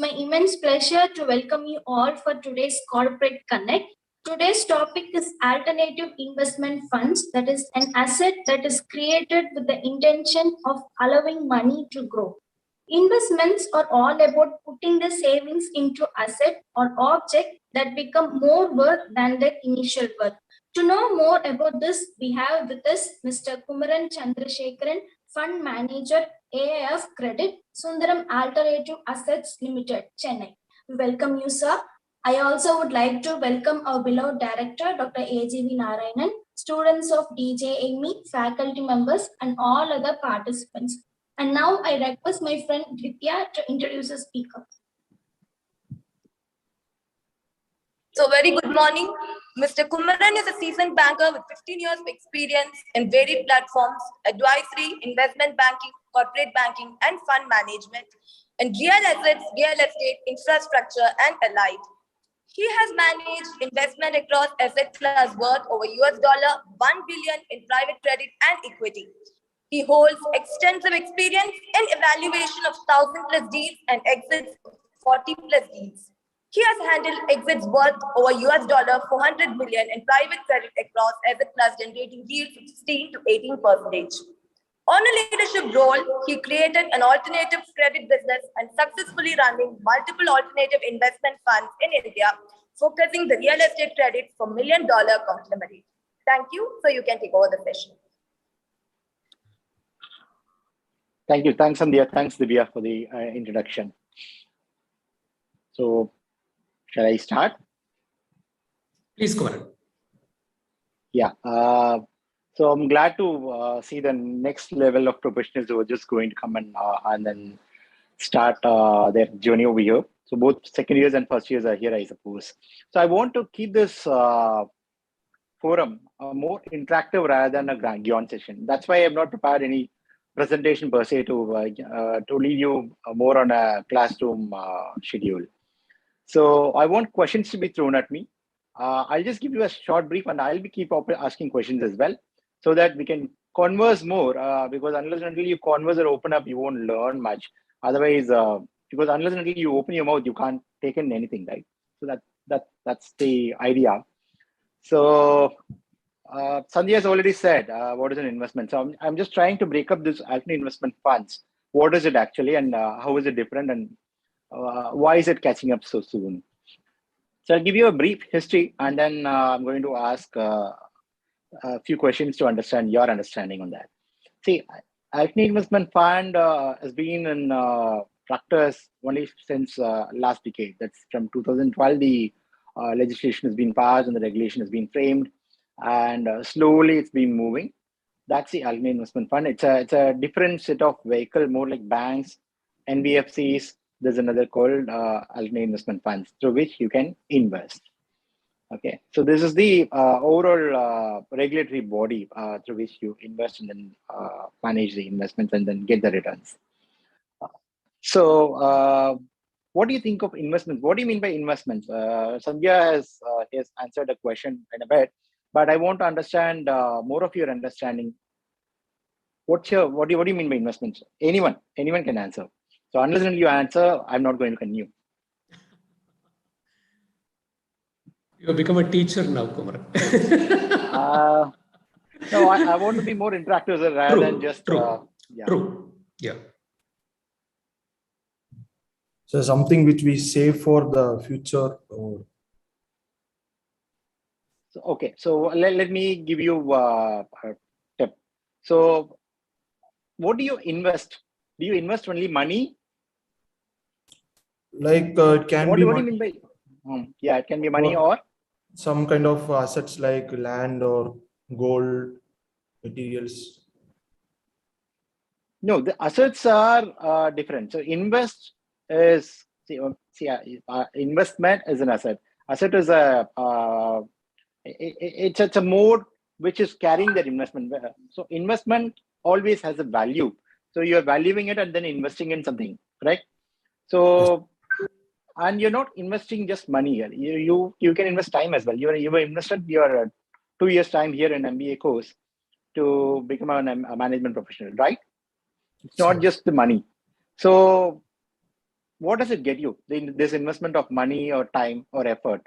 My immense pleasure to welcome you all for today's Corporate Connect. Today's topic is alternative investment funds, that is an asset that is created with the intention of allowing money to grow. Investments are all about putting the savings into asset or object that become more worth than their initial worth. To know more about this, we have with us Mr. Kumaran Chandrasekaran, Fund Manager, AIF Credit, Sundaram Alternative Assets Limited, Chennai. We welcome you, sir. I also would like to welcome our beloved director, Dr. AGV Narayanan, students of DJME, faculty members, and all other participants. And now I request my friend Vithya to introduce the speaker. So very good morning. Mr. Kumaran is a seasoned banker with 15 years of experience in varied platforms, advisory, investment banking, corporate banking, and fund management, and real assets, real estate, infrastructure, and allied. He has managed investment across asset class worth over $1 billion in private credit and equity. He holds extensive experience in evaluation of 1,000+ deals and exits 40+ deals. He has handled exits worth over $400 million in private credit across asset class, generating yields of 16 to 18%. On a leadership role, he created an alternative credit business and successfully running multiple alternative investment funds in India, focusing the real estate credit for $1 million conglomerate. Thank you. So you can take over the session. Thank you. Thanks, Sandhya. Thanks, Divya, for the introduction. So, shall I start? Please go ahead. Yeah. So I'm glad to see the next level of professionals who are just going to come and then start their journey over here. So both second years and first years are here, I suppose. So I want to keep this forum more interactive rather than a grand session. That's why I've not prepared any presentation per se to lead you more on a classroom schedule. So I want questions to be thrown at me. I'll just give you a short brief and I'll keep asking questions as well so that we can converse more because unless and until you converse or open up, you won't learn much. Otherwise, because unless and until you open your mouth, you can't take in anything, right? So that's the idea. So Sandhya has already said what is an investment. So I'm just trying to break up this alternate investment funds. What is it actually and how is it different and why is it catching up so soon? So I'll give you a brief history and then I'm going to ask a few questions to understand your understanding on that. See, alternate investment fund has been in practice only since last decade. That's from 2012, the legislation has been passed and the regulation has been framed and slowly it's been moving. That's the alternate investment fund. It's a different set of vehicle, more like banks, NBFCs. There's another called alternate investment funds through which you can invest. Okay, so this is the overall regulatory body through which you invest and then manage the investments and then get the returns. So what do you think of investments? What do you mean by investments? Sandhya has answered a question in a bit, but I want to understand more of your understanding. What do you mean by investments? Anyone can answer. So unless you answer, I'm not going to continue. You have become a teacher now, Kumaran. No, I want to be more interactive rather than just... True. Yeah. So something which we save for the future. Or... Okay, so let me give you a tip. So what do you invest? Do you invest only money? Like it can be. What do you mean by? Yeah, it can be money or some kind of assets like land or gold, materials. No, the assets are different. So invest is investment is an asset. Asset is it's a mode which is carrying that investment. So investment always has a value. So you're valuing it and then investing in something, correct? So, and you're not investing just money here. You can invest time as well. You were invested your 2 years time here in MBA course to become a management professional, right? It's not just the money. So what does it get you? This investment of money or time or effort?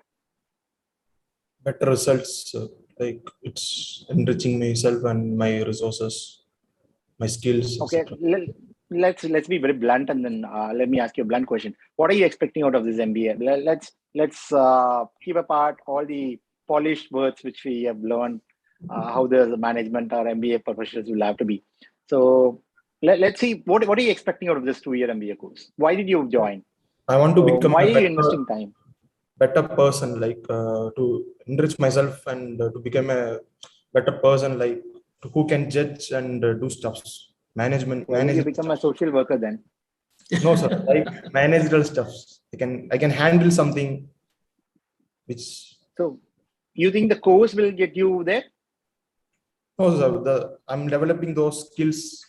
Better results, like it's enriching myself and my resources, my skills, Okay, etc. let's be very blunt, and then let me ask you a blunt question. What are you expecting out of this MBA? Let's keep apart all the polished words which we have learned, how the management or MBA professionals will have to be. So let's see, what are you expecting out of this 2-year MBA course? Why did you join? I want to So become why a are you investing time? better person, like to enrich myself and to become a better person, like who can judge and do stuffs. Why did you Management become a stuff. social worker then? No, sir, like managerial stuffs. I can handle something which. So you think the course will get you there? No, sir, I'm developing those skills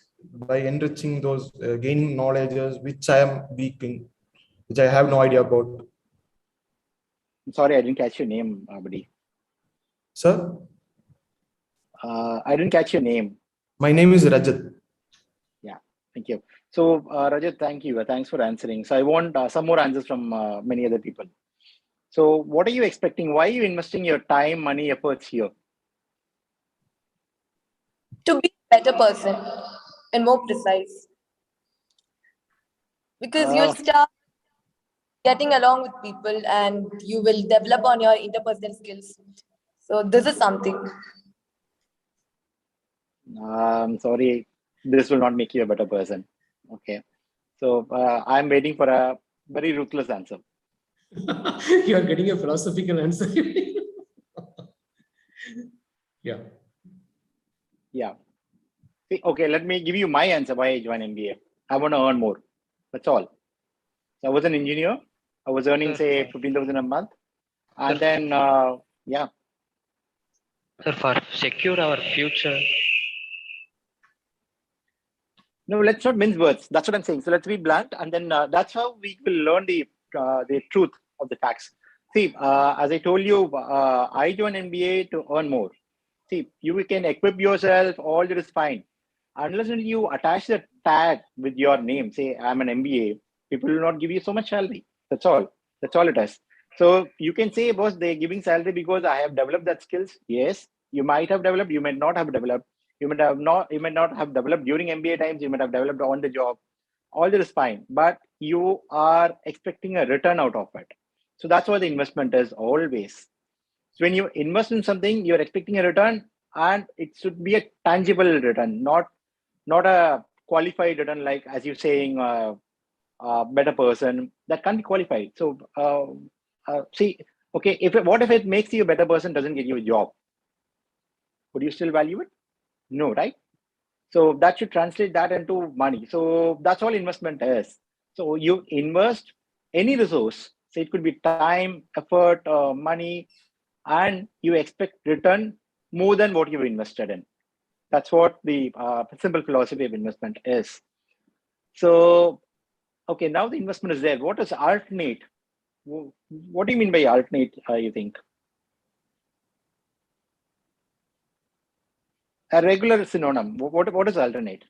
by enriching those, gaining knowledges which I am weak in, which I have no idea about. Sorry, I didn't catch your name, buddy. Sir, I didn't catch your name. my name is Rajat. Yeah, thank you. So, Rajat, thank you. Thanks for answering. So, I want some more answers from many other people. So, what are you expecting? Why are you investing your time, money, efforts here? To be a better person and more precise. Because you'll start getting along with people and you will develop on your interpersonal skills. So this is something. I'm sorry, this will not make you a better person. Okay. So, I'm waiting for a very ruthless answer. You are getting a philosophical answer. Yeah. Yeah. See, okay, let me give you my answer why I joined MBA. I want to earn more. That's all. So I was an engineer. I was earning, say, 15,000 a month. And then, yeah. Sir, for secure our future. No, let's not mince words. That's what I'm saying. So let's be blunt. And then that's how we will learn the truth of the facts. See, as I told you, I joined MBA to earn more. See, you can equip yourself, all that is fine. Unless you attach the tag with your name, say, I'm an MBA, people will not give you so much salary. That's all. That's all it is. So you can say, boss, they're giving salary because I have developed that skills. Yes, you might have developed, you might not have developed. You might not have developed during MBA times, you might have developed on the job. All that is fine. But you are expecting a return out of it. So that's what the investment is always. So when you invest in something, you're expecting a return, and it should be a tangible return, not a qualified return, like as you're saying, better person that can't be qualified. So see, okay, what if it makes you a better person, doesn't get you a job? Would you still value it? No, right? So that should translate that into money. So that's all investment is. So you invest any resource. So it could be time, effort, money, and you expect return more than what you've invested in. That's what the simple philosophy of investment is. So, okay, now the investment is there. What is alternate? What do you mean by alternate, you think? A regular synonym. What is alternate?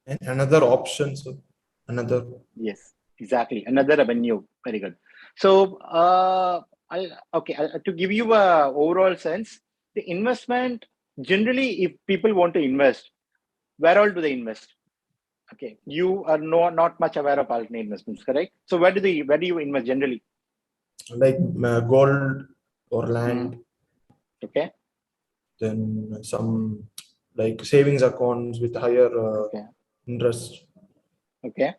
And another option, so another. Yes, exactly. Another avenue. Very good. So, to give you a overall sense, the investment, generally, if people want to invest, where all do they invest? Okay, you are not much aware of alternate investments, correct? So where do you invest generally? Like gold or land. Okay. Then some like savings accounts with higher interest. Okay.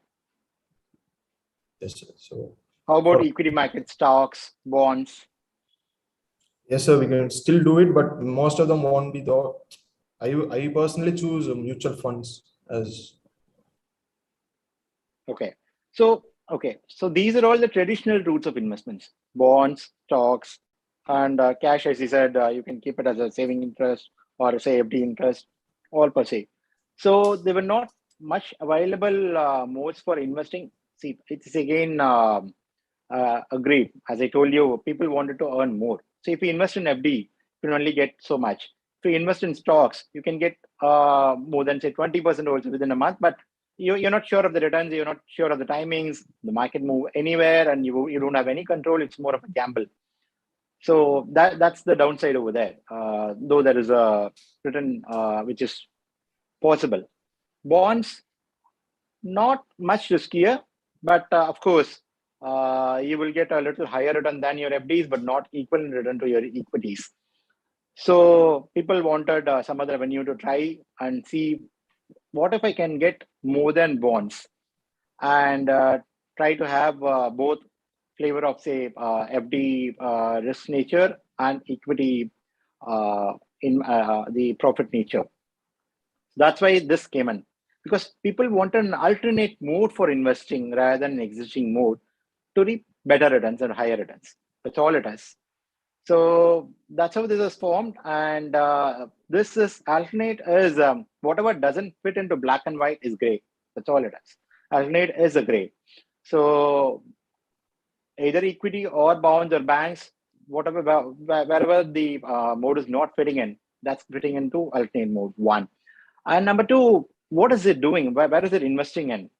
Yes, sir. So how about equity market, stocks, bonds? Yes, sir, we can still do it, but most of them won't be the. I personally choose mutual funds as. Okay. So these are all the traditional routes of investments: bonds, stocks, and cash. As you said, you can keep it as a saving interest or a FD interest, all per se. So there were not much available modes for investing. See, it's again agreed. As I told you, people wanted to earn more. So if you invest in FD, you can only get so much. If you invest in stocks, you can get more than say 20% also within a month. But you're not sure of the returns, you're not sure of the timings, the market move anywhere, and you don't have any control. It's more of a gamble. So that's the downside over there. Though there is a return which is possible. Bonds, not much riskier, but of course, you will get a little higher return than your FDs, but not equal in return to your equities. So people wanted some other avenue to try and see what if I can get more than bonds, and try to have both flavor of, say, FD risk nature and equity in the profit nature. That's why this came in, because people wanted an alternate mode for investing rather than an existing mode to reap better returns and higher returns. That's all it is. So that's how this is formed. And this is alternate is whatever doesn't fit into black and white is gray. That's all it is. Alternate is a gray. So either equity or bonds or banks, whatever, wherever the mode is not fitting in, that's fitting into alternate mode, one. And number two, what is it doing? Where is it investing in?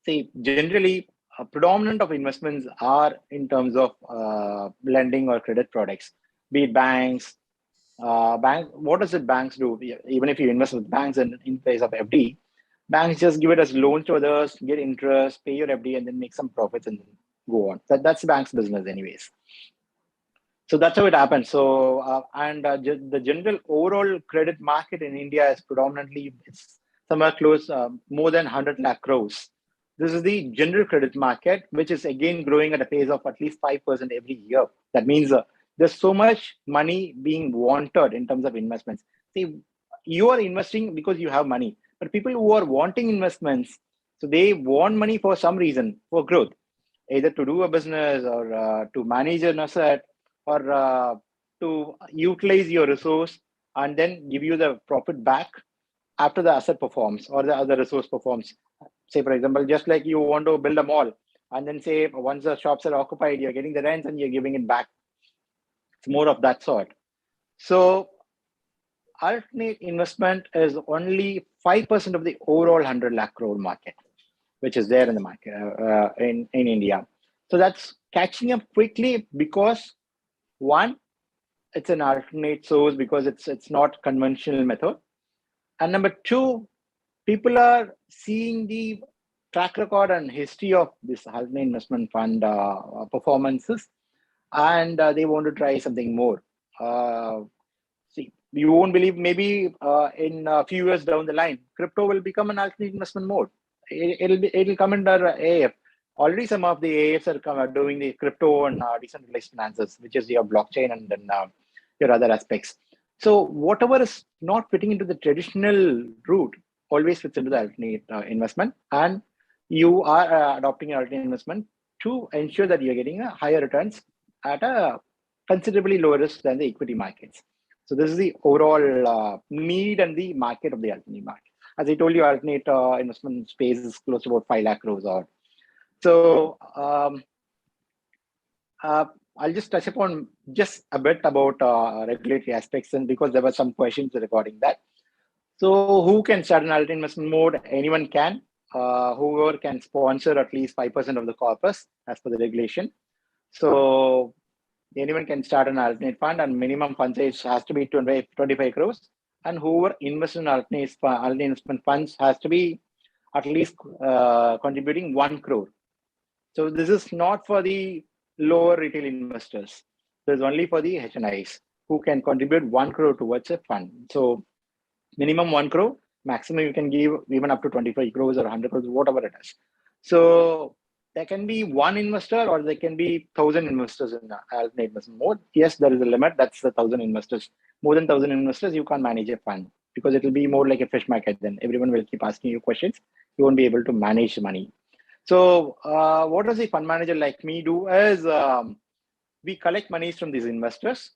See, generally, predominant of investments are in terms of lending or credit products, be it banks. What does it banks do? Even if you invest with banks in place of FD, banks just give it as loans to others, get interest, pay your FD, and then make some profits and go on. That's the bank's business, anyways. So that's how it happens. So the general overall credit market in India is predominantly, it's somewhere close more than 100 lakh crores. This is the general credit market, which is again growing at a pace of at least 5% every year. That means there's so much money being wanted in terms of investments. See, you are investing because you have money, but people who are wanting investments, so they want money for some reason, for growth, either to do a business or to manage an asset, or to utilize your resource and then give you the profit back after the asset performs or the other resource performs. Say, for example, just like you want to build a mall, and then say once the shops are occupied, you're getting the rents and you're giving it back. It's more of that sort. So alternate investment is only 5% of the overall 100 lakh crore market, which is there in the market in India. So that's catching up quickly because, one, it's an alternate source because it's not conventional method. And number two, people are seeing the track record and history of this alternate investment fund performances, and they want to try something more. See, you won't believe, maybe in a few years down the line, crypto will become an alternate investment mode. It'll come under AF. Already some of the AFs are doing the crypto and decentralized finances, which is your blockchain and then your other aspects. So whatever is not fitting into the traditional route always fits into the alternate investment, and you are adopting an alternate investment to ensure that you're getting a higher returns at a considerably lower risk than the equity markets. So this is the overall need and the market of the alternate market. As I told you, alternate investment space is close to about 5 lakh crores odd. So I'll just touch upon just a bit about regulatory aspects, and because there were some questions regarding that. So who can start an alternate investment mode? Anyone can. Whoever can sponsor at least 5% of the corpus as per the regulation. So anyone can start an alternate fund, and minimum fund size has to be 25 crores. And whoever invests in alternate investment funds has to be at least contributing 1 crore. So this is not for the lower retail investors. This is only for the HNIs who can contribute 1 crore towards a fund. So minimum 1 crore, maximum you can give even up to 25 crores or 100 crores, whatever it is. So there can be one investor or there can be 1,000 investors in the alternate investment mode. Yes, there is a limit. That's the 1,000 investors. More than 1,000 investors, you can't manage a fund because it will be more like a fish market. Then everyone will keep asking you questions. You won't be able to manage money. So what does a fund manager like me do is we collect monies from these investors.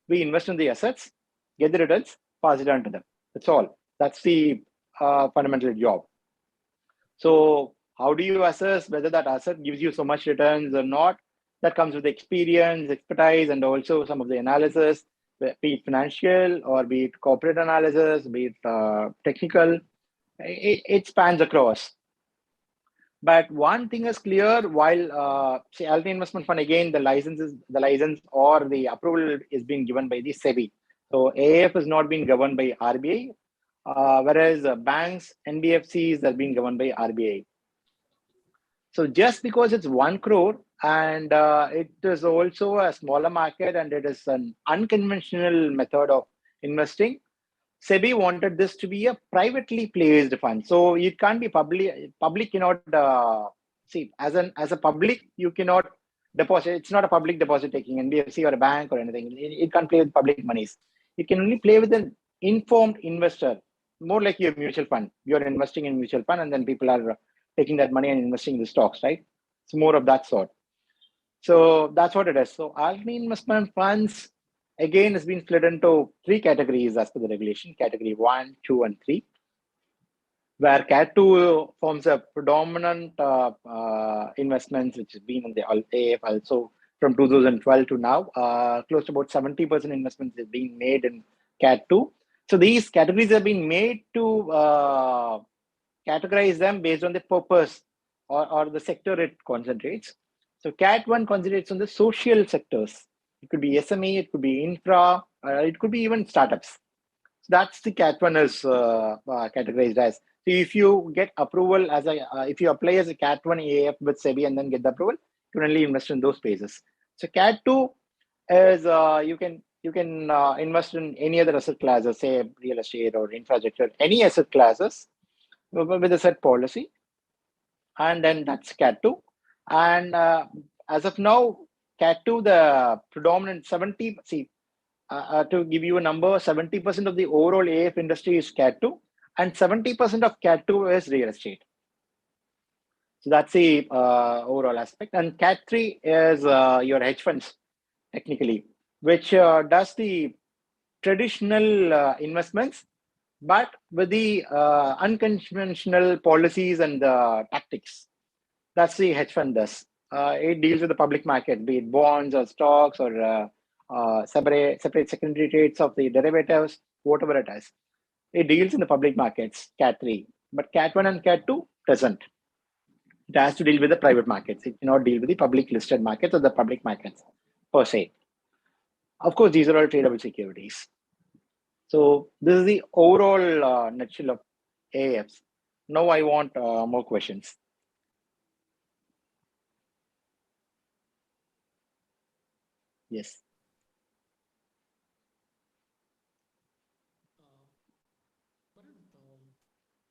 We invest in the assets, get the returns, pass it on to them. That's all. That's the fundamental job. So how do you assess whether that asset gives you so much returns or not? That comes with experience, expertise, and also some of the analysis, be it financial or be it corporate analysis, be it technical. it spans across. But one thing is clear, while say alternate investment fund, again, the license or the approval is being given by the SEBI. So AIF is not being governed by RBI, whereas banks, NBFCs are being governed by RBI. So just because it's 1 crore and it is also a smaller market and it is an unconventional method of investing, SEBI wanted this to be a privately placed fund. So it can't be public cannot see as a public, you cannot deposit. It's not a public deposit taking NBFC or a bank or anything. It can't play with public monies. It can only play with an informed investor, more like your mutual fund. You're investing in mutual fund and then people are taking that money and investing in the stocks, right? It's more of that sort. So that's what it is. So alternate investment funds, again, has been split into 3 categories as per the regulation, category 1, 2, and 3, where Cat 2 forms a predominant investments, which has been in the AF also from 2012 to now. Close to about 70% investments is being made in Cat 2. So these categories have been made to categorize them based on the purpose or the sector it concentrates. So Cat 1 concentrates on the social sectors. It could be SME, it could be infra, it could be even startups. So that's the Cat 1 is categorized as. So if you get approval if you apply as a Cat 1 AF with SEBI and then get the approval, you can only invest in those spaces. So Cat 2 is you can invest in any other asset classes, say real estate or infrastructure, any asset classes with a set policy, and then that's Cat 2. And as of now, Cat 2, the predominant 70, to give you a number, 70% of the overall AF industry is Cat 2, and 70% of Cat 2 is real estate. So that's the overall aspect. And Cat 3 is your hedge funds, technically, which does the traditional investments, but with the unconventional policies and tactics. That's the hedge fund does. It deals with the public market, be it bonds or stocks or separate secondary trades of the derivatives, whatever it is. It deals in the public markets, Cat 3. But Cat 1 and Cat 2 doesn't. It has to deal with the private markets. It cannot deal with the public listed markets or the public markets per se. Of course, these are all tradable securities. So this is the overall nutshell of AIFs. Now I want more questions. Yes.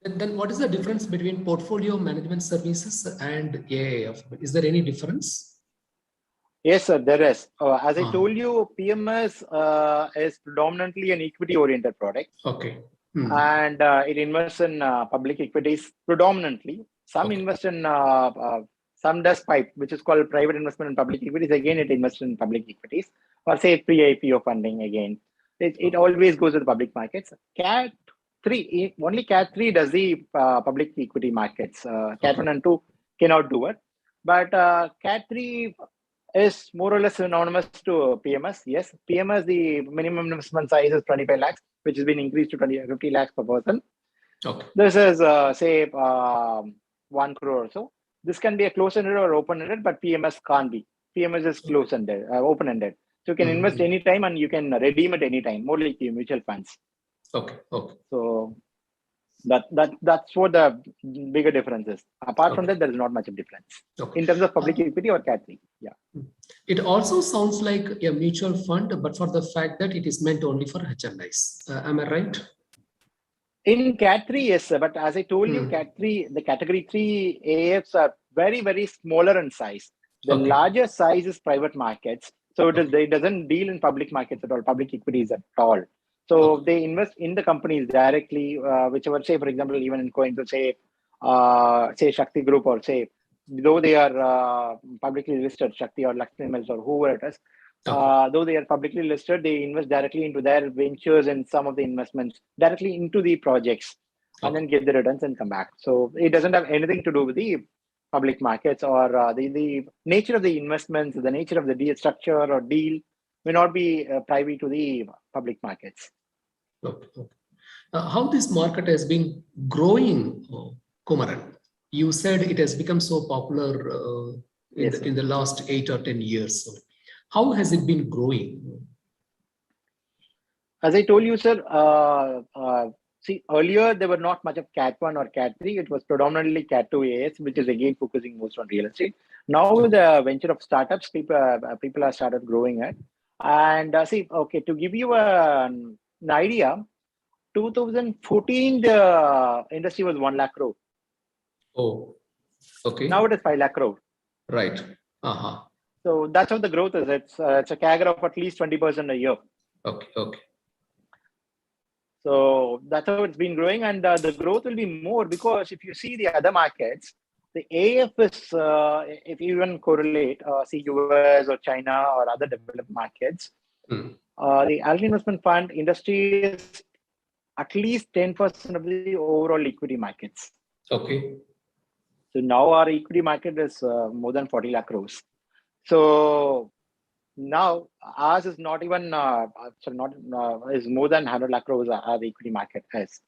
Then what is the difference between portfolio management services and AIF? Is there any difference? Yes, sir, there is. As I told you, PMS is predominantly an equity-oriented product. Okay. And it invests in public equities predominantly. Some invest in, some does PIPE, which is called private investment in public equities. Again, it invests in public equities, or say pre-IPO funding again. It always goes to the public markets. Cat 3, only Cat 3 does the public equity markets. Cat 1 and 2 cannot do it. But Cat 3 is more or less synonymous to PMS. Yes, PMS, the minimum investment size is 25 lakhs, which has been increased to 50 lakhs per person. Okay. This is, say, 1 crore or so. This can be a close-ended or open-ended, but PMS can't be. PMS is close-ended, open-ended. So you can invest anytime and you can redeem it anytime, more like your mutual funds. Okay. Okay. So that's what the bigger difference is. Apart from that, there is not much of difference in terms of public equity or Cat 3. Yeah. It also sounds like a mutual fund, but for the fact that it is meant only for HNIs. Am I right? In Cat 3, yes, sir. But as I told you, Cat 3, the category 3 AFs are very, very smaller in size. The larger size is private markets. So it doesn't deal in public markets at all, public equities at all. So they invest in the companies directly, whichever, say, for example, even in going to say Shakti Group, or say, though they are publicly listed, Shakti or Lakshmi Mills or whoever it is, though they are publicly listed, they invest directly into their ventures and some of the investments directly into the projects and then get the returns and come back. So it doesn't have anything to do with the public markets or the nature of the investments, the nature of the deal structure or deal may not be privy to the public markets. Okay. How this market has been growing, Kumaran? You said it has become so popular in the last 8 or 10 years. So how has it been growing? As I told you, sir, see, earlier there were not much of Cat 1 or Cat 3. It was predominantly Cat 2 AS, which is again focusing most on real estate. Now with the venture of startups, people have started growing it. And see, okay, to give you an idea, 2014, the industry was 1 lakh crore. Oh, okay. Now it is 5 lakh crore. Right. Uh-huh. So that's how the growth is. It's a CAGR of at least 20% a year. Okay. Okay. So that's how it's been growing, and the growth will be more because if you see the other markets, the AF is, if you even correlate, see US or China or other developed markets, the Alternate Investment Fund industry is at least 10% of the overall equity markets. Okay. So now our equity market is more than 40 lakh crores. So now ours is not even is more than 100 lakh crores our equity market has.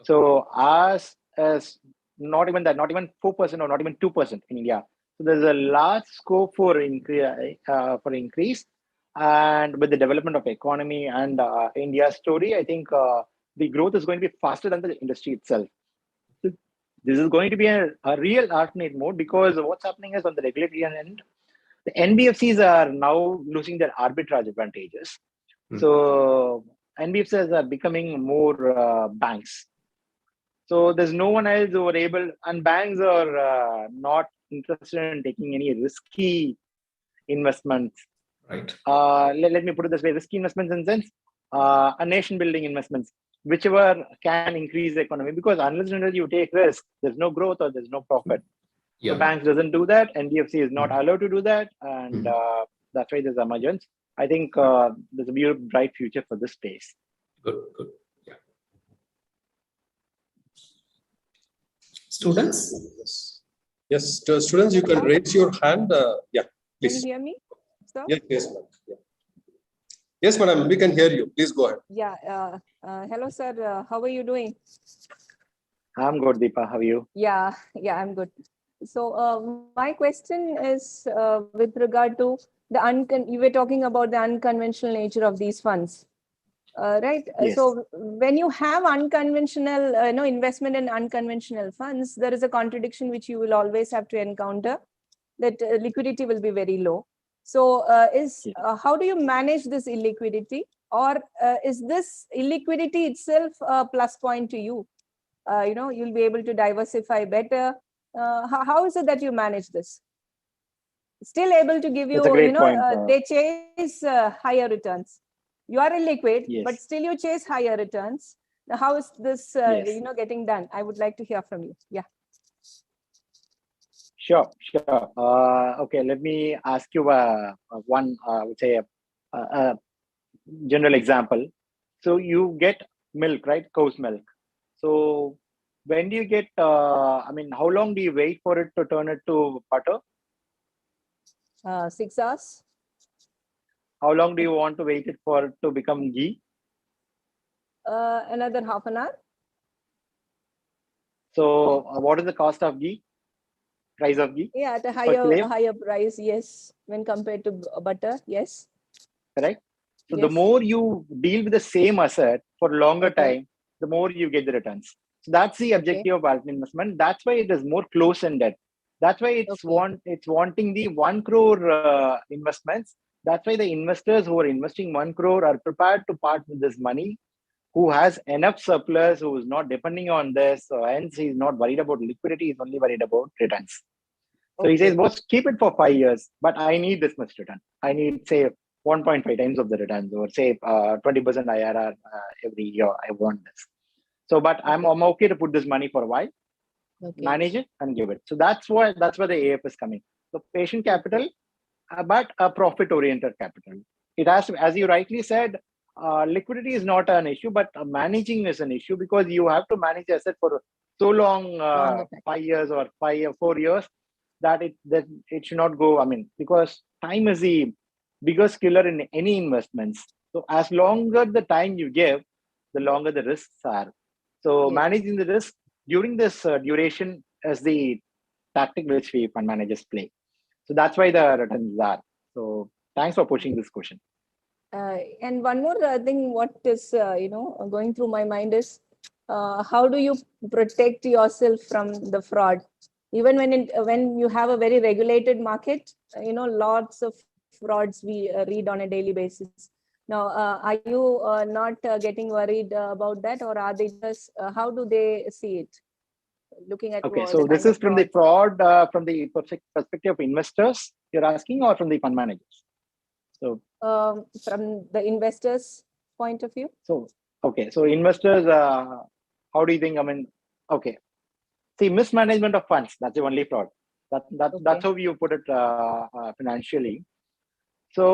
So ours is not even that, not even 4% or not even 2% in India. So there's a large scope for increase, and with the development of economy and India's story, I think the growth is going to be faster than the industry itself. So this is going to be a real alternate mode, because what's happening is on the regulatory end, the NBFCs are now losing their arbitrage advantages. So NBFCs are becoming more banks. So there's no one else who are able, and banks are not interested in taking any risky investments. Right. Let me put it this way: risky investments in the sense, a nation-building investments, whichever can increase the economy. Because unless and until you take risk, there's no growth or there's no profit. Yeah. So banks doesn't do that. NBFC is not allowed to do that, and that's why there's emergence. I think there's a very bright future for this space. Good. Good. Yeah. Students? Yes, students, you can raise your hand. Yeah, please. Can you hear me, sir? Yes, yes, ma'am. Yeah. Yes, madam, we can hear you. Please go ahead. Yeah. Hello, sir. How are you doing? I'm good, Deepa. How are you? Yeah, I'm good. So my question is with regard to you were talking about the unconventional nature of these funds, right? Yes. So when you have unconventional, investment in unconventional funds, there is a contradiction which you will always have to encounter, that liquidity will be very low. So how do you manage this illiquidity, or is this illiquidity itself a plus point to you? You'll be able to diversify better. How is it that you manage this? Still able to give you, they chase higher returns. You are illiquid, yes, but still you chase higher returns. Now, how is this, yes, getting done? I would like to hear from you. Yeah. Sure. Okay, let me ask you one, I would say, a general example. So you get milk, right? Cow's milk. So when do you get, how long do you wait for it to turn it to butter? 6 hours. How long do you want to wait it for it to become ghee? Another half an hour. So what is the cost of ghee? Price of ghee? Yeah, at a higher price, yes, when compared to butter, yes. Correct. So yes, the more you deal with the same asset for a longer time, the more you get the returns. So that's the objective of alternate investment. That's why it is more close-ended. That's why it's wanting the 1 crore investments. That's why the investors who are investing 1 crore are prepared to part with this money, who has enough surplus, who is not depending on this. So hence he's not worried about liquidity, he's only worried about returns. So he says, boss, keep it for 5 years, but I need this much return. I need, say, 1.5 times of the returns, or say 20% IRR every year. I want this. So, but I'm okay to put this money for a while, manage it and give it. So that's where the AF is coming. So patient capital, but a profit-oriented capital. It has to, as you rightly said, liquidity is not an issue, but managing is an issue, because you have to manage asset for so long, 5 years or 4 years, that it should not go. Because time is the biggest killer in any investments. So as longer the time you give, the longer the risks are. So Yes. managing the risk during this duration is the tactic which we fund managers play. So that's why the returns are. So thanks for pushing this question. And one more thing, what is going through my mind is how do you protect yourself from the fraud? Even when you have a very regulated market, lots of frauds we read on a daily basis. Now, are you not getting worried about that, or are they just? How do they see it? Looking at Okay, the so this kind is of from the fraud from the perspective of investors you're asking, or from the fund managers? So from the investors' point of view. So okay, so investors, how do you think? I mean, okay, see, mismanagement of funds, that's the only fraud. That's how you put it financially. So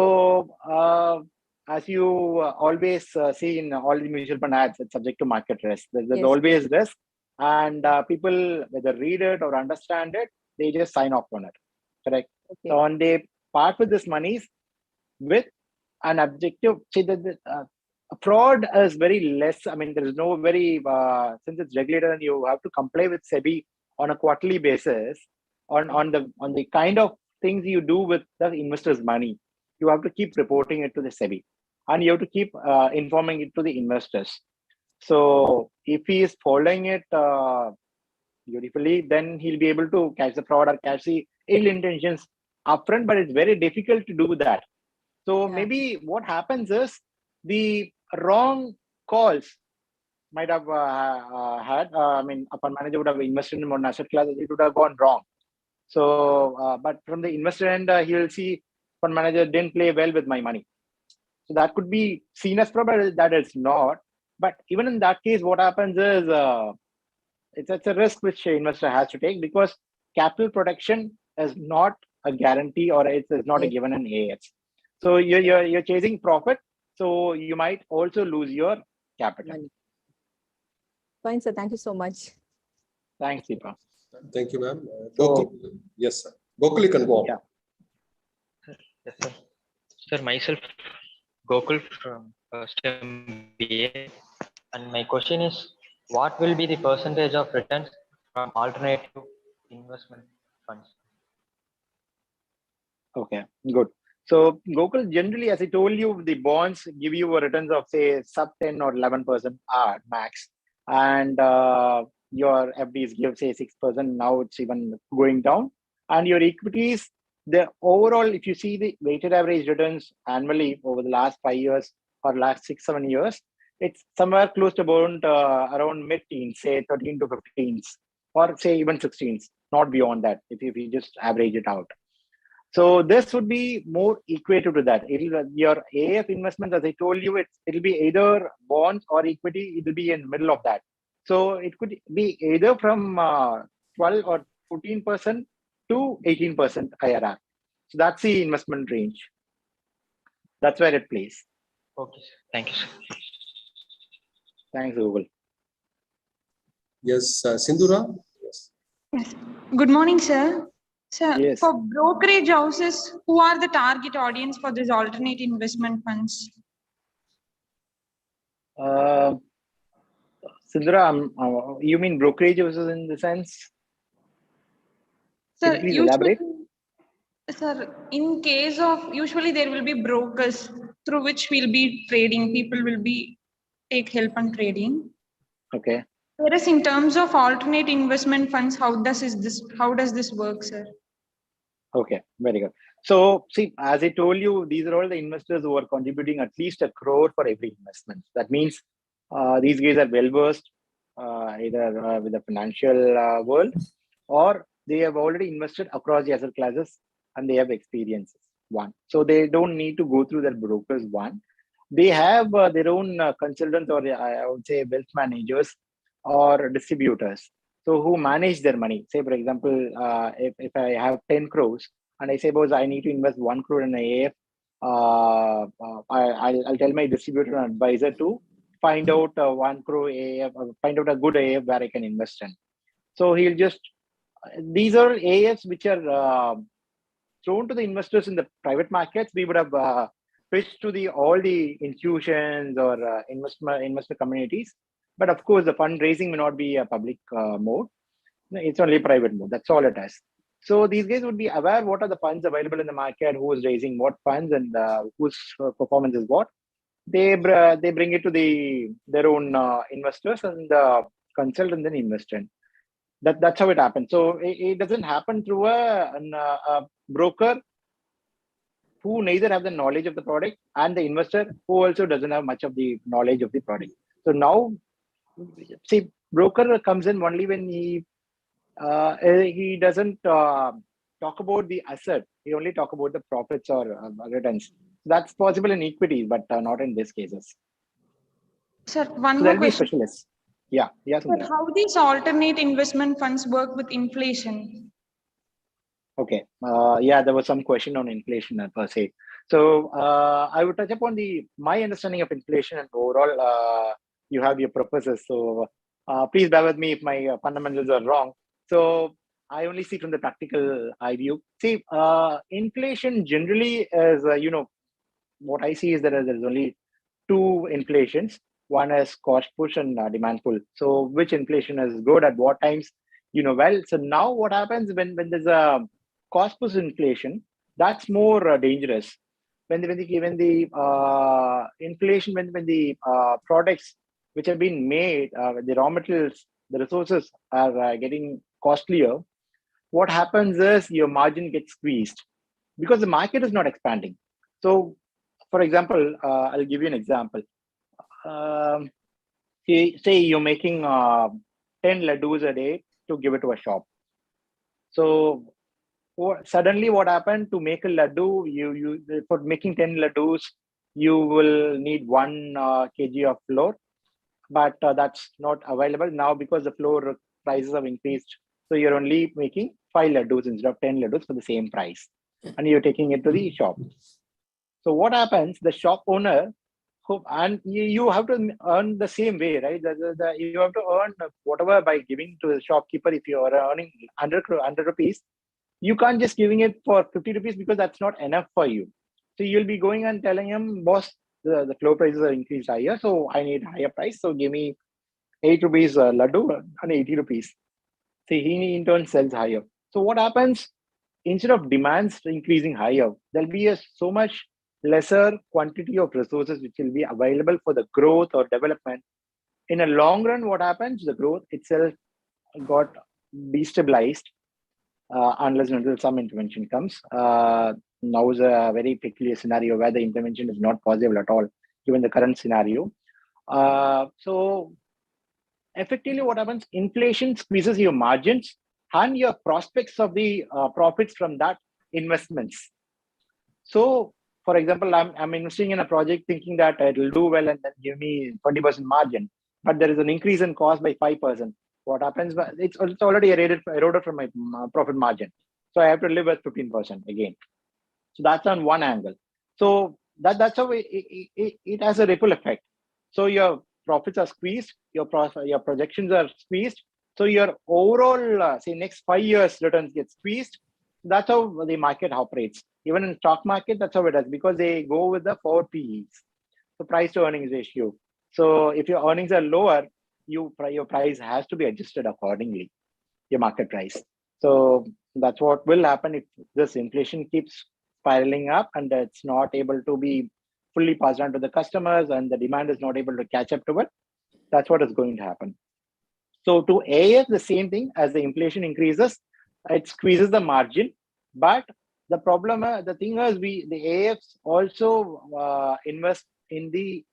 as you always see in all the mutual fund ads, it's subject to market risk. There's Yes. always risk, and people, whether read it or understand it, they just sign off on it. Correct. Okay. So when they part with this monies with an objective, see fraud is very less. I mean, there is no very since it's regulated and you have to comply with SEBI on a quarterly basis on the kind of things you do with the investors' money. You have to keep reporting it to the SEBI, and you have to keep informing it to the investors. So if he is following it beautifully, then he'll be able to catch the fraud or catch the ill intentions upfront. But it's very difficult to do that. So maybe what happens is the wrong calls might have had. I mean, a fund manager would have invested in one asset class, it would have gone wrong. So, but from the investor end, he will see fund manager didn't play well with my money. So that could be seen as probable, that it's not. But even in that case, what happens is it's a risk which an investor has to take, because capital protection is not a guarantee, or it's not a given in AF. So you're chasing profit, so you might also lose your capital. Money. Fine, sir. Thank you so much. Thanks, Deepa. Thank you, ma'am. So- Yes, sir. Gokul, you can go on. Yeah. Yes, sir. Sir, myself, Gokul from first MBA, and my question is, what will be the percentage of returns from alternative investment funds? Okay, good. So Gokul, generally, as I told you, the bonds give you a returns of say sub 10 or 11% max, and your FDs give say 6%. Now it's even going down, and your equities, the overall, if you see the weighted average returns annually over the last 5 years or last 6-7 years, it's somewhere close to about around mid-teens, say 13 to 15s, or say even 16s, not beyond that. If you just average it out. So this would be more equated to that. Your AF investment, as I told you, it'll be either bonds or equity. It will be in the middle of that. So it could be either from 12 or 14% to 18% IRR. So that's the investment range. That's where it plays. Okay, sir. Thank you, sir. Thanks, Google. Yes, Sindhura. Yes. Yes. Good morning, sir. Sir, Yes. for brokerage houses, who are the target audience for these alternate investment funds? Sindhura, you mean brokerage houses in the sense? Can Sir, you please elaborate? Sir, in case of, usually there will be brokers through which we'll be trading. People will be take help on trading. Okay. Whereas in terms of alternate investment funds, how does this work, sir? Okay, very good. So, see, as I told you, these are all the investors who are contributing at least 1 crore for every investment. That means these guys are well versed either with the financial world, or they have already invested across the asset classes and they have experiences. One, so they don't need to go through their brokers. One, they have their own consultants, or I would say wealth managers or distributors. So who manage their money. Say, for example, if I have 10 crores and I say, suppose I need to invest 1 crore in AF, I'll tell my distributor and advisor to find out 1 crore AF, find out a good AF where I can invest in. So he'll just, these are AFs which are thrown to the investors in the private markets. We would have pitched to all the institutions or investor communities. But of course, the fundraising may not be a public mode. It's only private mode. That's all it is. So these guys would be aware what are the funds available in the market, who is raising what funds, and whose performance is what. They bring it to their own investors and consult and then invest in. That's how it happens. So it doesn't happen through a broker who neither have the knowledge of the product and the investor who also doesn't have much of the knowledge of the product. So now, see, broker comes in only when he doesn't talk about the asset. He only talk about the profits or returns. That's possible in equities, but not in these cases. Sir, one So more there'll be question. specialists. Yeah. Sir, how these alternate investment funds work with inflation? Okay. There was some question on inflation per se. So I would touch upon my understanding of inflation and overall. You have your purposes. So please bear with me if my fundamentals are wrong. So I only see from the practical eye view. See, inflation generally is, what I see is that there's only two inflations. One is cost push and demand pull. So which inflation is good at what times? Well, so now what happens when there's a cost push inflation, that's more dangerous. When the inflation, when the products which have been made, the raw materials, the resources are getting costlier, what happens is your margin gets squeezed because the market is not expanding. So, for example, I'll give you an example. Say you're making 10 laddus a day to give it to a shop. So suddenly what happened to make a laddu, you for making 10 laddus, you will need 1 kg of flour, but that's not available now because the flour prices have increased. So you're only making 5 laddus instead of 10 laddus for the same price, and you're taking it to the shop. So what happens? The shop owner, and you have to earn the same way, right? You have to earn whatever by giving to the shopkeeper. If you are earning 100 rupees, you can't just giving it for 50 rupees because that's not enough for you. So you'll be going and telling him, boss, the floor prices are increased higher, so I need higher price. So give me 8 rupees laddu and 80 rupees. See, he in turn sells higher. So what happens? Instead of demands increasing higher, there'll be so much lesser quantity of resources which will be available for the growth or development. In a long run, what happens? The growth itself got destabilized unless and until some intervention comes. Now is a very peculiar scenario where the intervention is not possible at all, given the current scenario. So effectively what happens? Inflation squeezes your margins and your prospects of the profits from that investments. So, for example, I'm investing in a project thinking that it will do well and then give me 20% margin, but there is an increase in cost by 5%. What happens? It's already eroded from my profit margin. So I have to live with 15% again. So that's on one angle. So that's how it has a ripple effect. So your profits are squeezed, your projections are squeezed. So your overall, say, next 5 years returns get squeezed. That's how the market operates. Even in stock market, that's how it is, because they go with the 4 PEs, so price to earnings ratio. So if your earnings are lower, your price has to be adjusted accordingly, your market price. So that's what will happen if this inflation keeps spiraling up and it's not able to be fully passed on to the customers and the demand is not able to catch up to it. That's what is going to happen. So to AIF, the same thing. As the inflation increases, it squeezes the margin. But the problem, the thing is, the AIFs also invest in the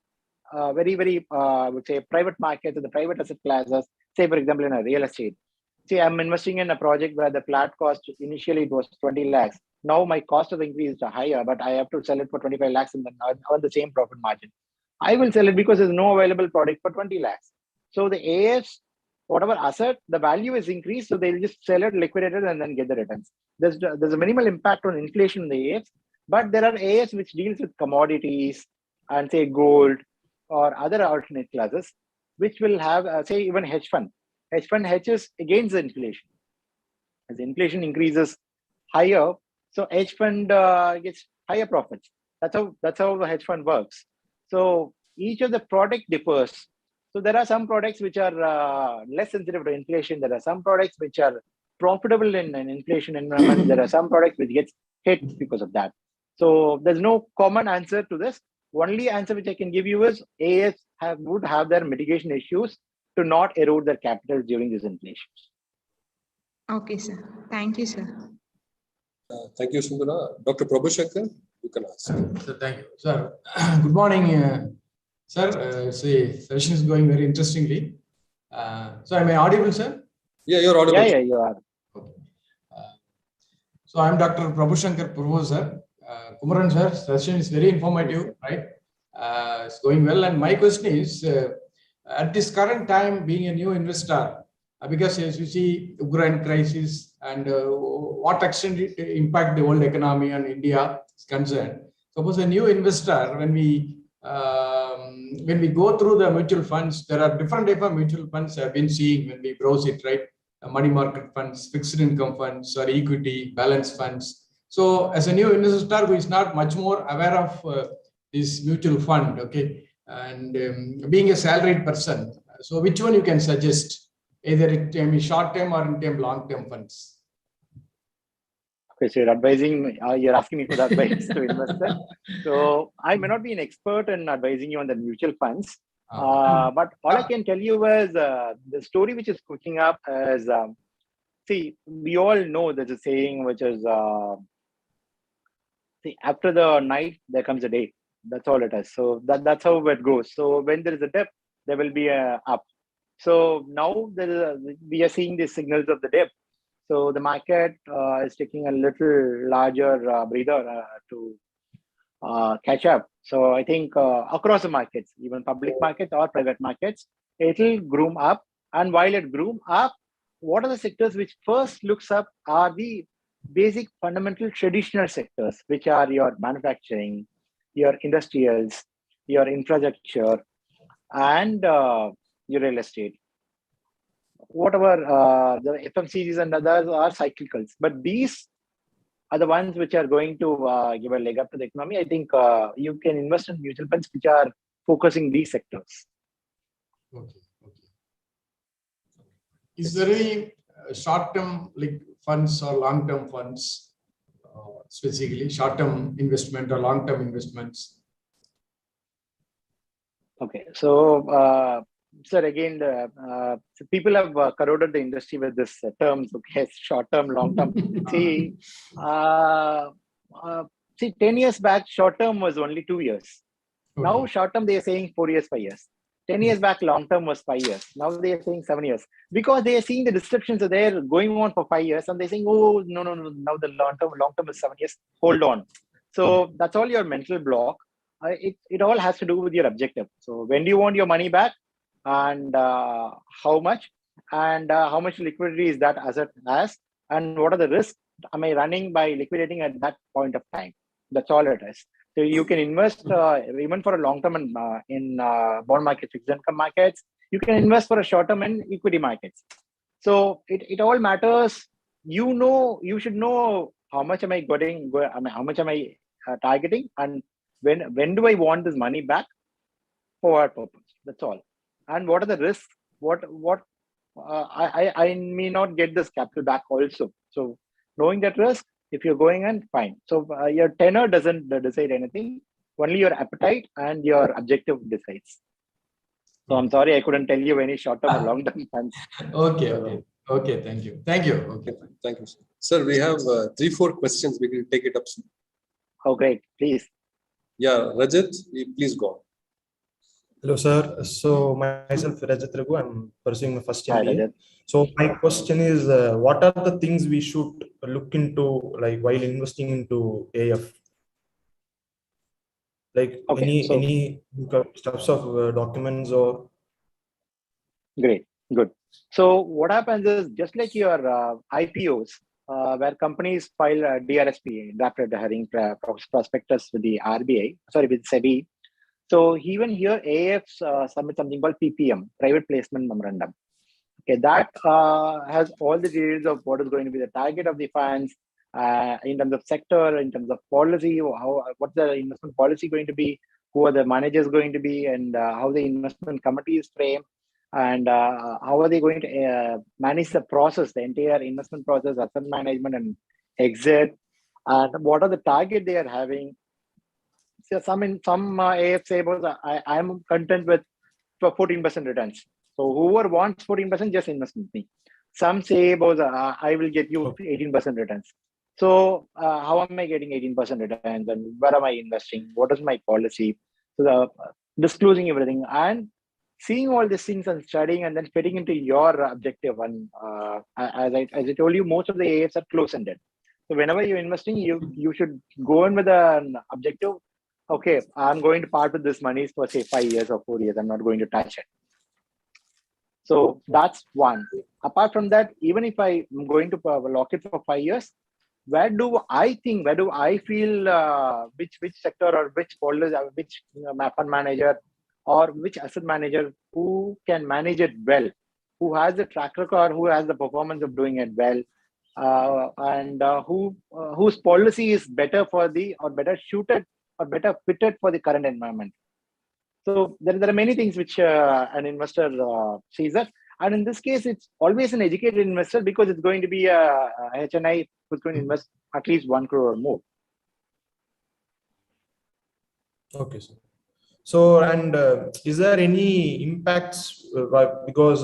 very, I would say, private markets and the private asset classes. Say, for example, in a real estate. See, I'm investing in a project where the flat cost initially it was 20 lakhs. Now my cost has increased higher, but I have to sell it for 25 lakhs and then earn the same profit margin. I will sell it because there's no available product for 20 lakhs. So the AIFs, whatever asset, the value is increased, so they'll just sell it, liquidate it, and then get the returns. There's a minimal impact on inflation in the AIFs, but there are AIFs which deals with commodities and say gold or other alternate classes, which will have, say, even hedge fund. Hedge fund hedges against the inflation. As the inflation increases higher, so hedge fund gets higher profits. That's how the hedge fund works. So each of the product differs. So there are some products which are less sensitive to inflation. There are some products which are profitable in an inflation environment. There are some products which gets hit because of that. So there's no common answer to this. Only answer which I can give you is AFs would have their mitigation issues to not erode their capital during this inflation. Okay, sir. Thank you, sir. Thank you, Sundara. Dr. Prabhushankar, you can ask. So thank you, sir. Good morning, sir. See, session is going very interestingly. So am I audible, sir? Yeah, you're audible. Yeah, you are. Okay. So I'm Dr. Prabhushankar Purvo, sir. Kumaran, sir, session is very informative, right? It's going well. And my question is, at this current time, being a new investor, because as you see, Ukraine crisis and what extent it impact the world economy and India is concerned. Suppose a new investor, when we go through the mutual funds, there are different type of mutual funds I've been seeing when we browse it, right? Money market funds, fixed income funds, or equity, balance funds. So as a new investor who is not much more aware of this mutual fund, okay, and being a salaried person, so which one you can suggest? Either it can be short-term or in term long-term funds. Okay, so you're asking me for the advice to investor. So I may not be an expert in advising you on the mutual funds, but all I can tell you is the story which is cooking up is, see, we all know there's a saying which is, see, after the night, there comes a day. That's all it is. So that's how it goes. So when there is a dip, there will be a up. So now we are seeing the signals of the dip. So the market is taking a little larger breather to catch up. So I think across the markets, even public markets or private markets, it will groom up. And while it groom up, what are the sectors which first looks up are the basic fundamental traditional sectors, which are your manufacturing, your industrials, your infrastructure, and your real estate. Whatever the FMCGs and others are cyclicals, but these are the ones which are going to give a leg up to the economy. I think you can invest in mutual funds which are focusing these sectors. Okay. Is there any short-term like funds or long-term funds, specifically short-term investment or long-term investments? Okay, so sir, again, so people have corroded the industry with this terms. Okay, short-term, long-term. See, 10 years back, short-term was only 2 years. Okay. Now, short-term they are saying 4 years, 5 years. 10 years back, long-term was 5 years. Now they are saying 7 years because they are seeing the disruptions are there going on for 5 years, and they're saying, oh no, now the long-term is 7 years. Hold on. So that's all your mental block. It all has to do with your objective. So when do you want your money back, and how much liquidity is that asset has, and what are the risks am I running by liquidating at that point of time? That's all it is. So you can invest even for a long term in bond markets, fixed income markets. You can invest for a short term in equity markets. So it all matters. You should know how much am I getting, how much am I targeting, and when do I want this money back, for what purpose? That's all. And what are the risks? I may not get this capital back also. So knowing that risk, if you're going in, fine. So your tenor doesn't decide anything. Only your appetite and your objective decides. So I'm sorry I couldn't tell you any short-term or long-term funds. Okay. Thank you. Okay, thank you, sir. Sir, we have 3-4 questions. We will take it up soon. Oh, great. Please. Yeah, Rajat, please go on. Hello, sir. So myself, Rajat Raghu, I'm pursuing my first MBA. Rajat. So my question is, what are the things we should look into, like while investing into AF? Like any steps of documents or? Great, good. So what happens is, just like your IPOs, where companies file a DRSP, draft hearing prospectus with the RBI, with SEBI. So even here, AFs submit something called PPM, Private Placement Memorandum. Okay, that has all the details of what is going to be the target of the funds, in terms of sector, in terms of policy, what's the investment policy going to be, who are the managers going to be, and how the investment committee is framed, and how are they going to manage the process, the entire investment process, asset management and exit, and what are the target they are having. So some AF say about I'm content with 14% returns. So whoever wants 14% just invest with me. Some say about I will get you 18% returns. So how am I getting 18% returns, and where am I investing? What is my policy? So the disclosing everything and seeing all these things and studying and then fitting into your objective. And as I told you, most of the AFs are close-ended. So whenever you're investing, you should go in with an objective. Okay, I'm going to part with this money for say 5 years or 4 years. I'm not going to touch it. So that's one. Apart from that, even if I'm going to lock it for 5 years, where do I feel which sector or which policy, which fund manager or which asset manager who can manage it well, who has the track record, who has the performance of doing it well, and whose policy is better for better suited or better fitted for the current environment. So there are many things which an investor sees that. And in this case, it's always an educated investor because it's going to be a HNI who's going to invest at least 1 crore or more. Okay, sir. So, and is there any impacts because